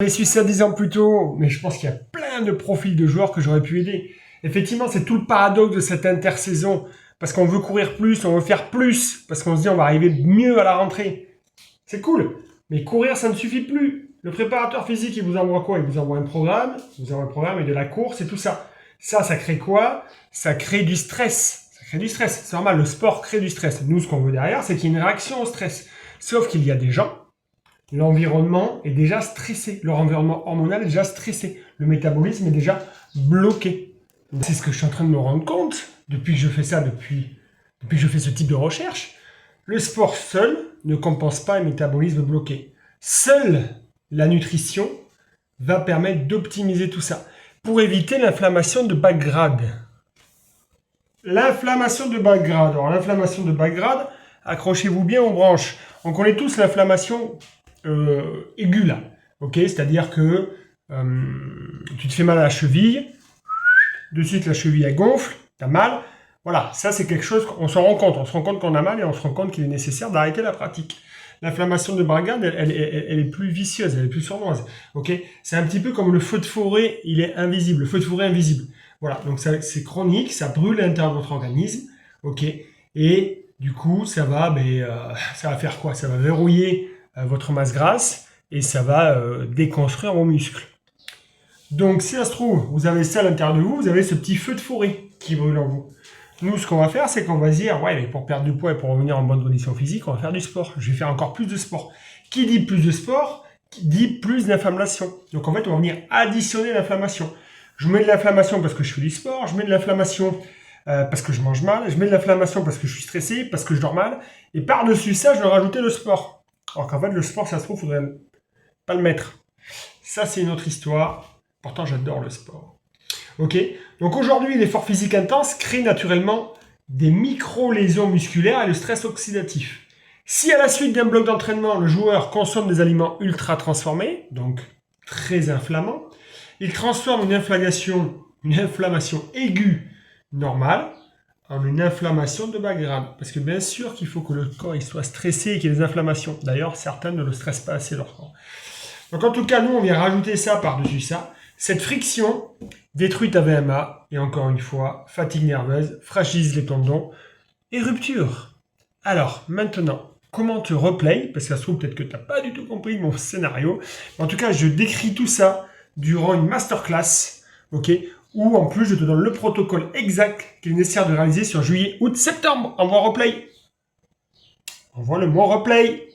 J'avais su ça 10 ans plus tôt, mais je pense qu'il y a plein de profils de joueurs que j'aurais pu aider. Effectivement, c'est tout le paradoxe de cette intersaison. Parce qu'on veut courir plus, on veut faire plus, parce qu'on se dit on va arriver mieux à la rentrée. C'est cool, mais courir, ça ne suffit plus. Le préparateur physique, il vous envoie quoi? Il vous envoie un programme, et de la course et tout ça. Ça crée quoi? Ça crée du stress. Ça crée du stress. C'est normal, le sport crée du stress. Nous, ce qu'on veut derrière, c'est qu'il y ait une réaction au stress. Sauf qu'il y a des gens, l'environnement est déjà stressé. Leur environnement hormonal est déjà stressé. Le métabolisme est déjà bloqué. C'est ce que je suis en train de me rendre compte depuis que je fais ça, depuis que je fais ce type de recherche. Le sport seul ne compense pas un métabolisme bloqué. Seule la nutrition va permettre d'optimiser tout ça pour éviter l'inflammation de bas grade. L'inflammation de bas grade. Alors l'inflammation de bas grade, accrochez-vous bien aux branches. On connaît tous l'inflammation aiguë là. Ok, c'est-à-dire que tu te fais mal à la cheville, de suite la cheville elle gonfle, t'as mal. Voilà, ça c'est quelque chose qu'on s'en rend compte. On se rend compte qu'on a mal et on se rend compte qu'il est nécessaire d'arrêter la pratique. L'inflammation de bas grade, elle est plus vicieuse, elle est plus sournoise. Ok, c'est un petit peu comme le feu de forêt, il est invisible, le feu de forêt invisible. Voilà, donc c'est chronique, ça brûle à l'intérieur de votre organisme. Ok, et du coup, ça va faire quoi? Ça va verrouiller votre masse grasse et ça va déconstruire vos muscles. Donc, si ça se trouve, vous avez ça à l'intérieur de vous, vous avez ce petit feu de forêt qui brûle en vous. Nous, ce qu'on va faire, c'est qu'on va se dire, ouais, mais pour perdre du poids et pour revenir en bonne condition physique, on va faire du sport. Je vais faire encore plus de sport. Qui dit plus de sport, qui dit plus d'inflammation. Donc, en fait, on va venir additionner l'inflammation. Je mets de l'inflammation parce que je fais du sport, je mets de l'inflammation parce que je mange mal, je mets de l'inflammation parce que je suis stressé, parce que je dors mal, et par-dessus ça, je vais rajouter le sport. Alors qu'en fait, le sport, ça se trouve, il faudrait pas le mettre. Ça, c'est une autre histoire. Pourtant, j'adore le sport. Ok. Donc aujourd'hui, l'effort physique intense crée naturellement des micro-lésions musculaires et le stress oxydatif. Si à la suite d'un bloc d'entraînement, le joueur consomme des aliments ultra transformés, donc très inflammants, il transforme une inflammation aiguë normale en une inflammation de bas grade. Parce que bien sûr qu'il faut que le corps il soit stressé et qu'il y ait des inflammations. D'ailleurs, certains ne le stressent pas assez leur corps. Donc en tout cas, nous, on vient rajouter ça par-dessus ça. Cette friction détruit ta VMA et encore une fois, fatigue nerveuse, fragilise les tendons et rupture. Alors maintenant, comment te replay? Parce que ça se trouve peut-être que tu n'as pas du tout compris mon scénario. En tout cas, je décris tout ça durant une masterclass, ok, où en plus je te donne le protocole exact qu'il est nécessaire de réaliser sur juillet, août, septembre. Envoie replay. Envoie le mot replay.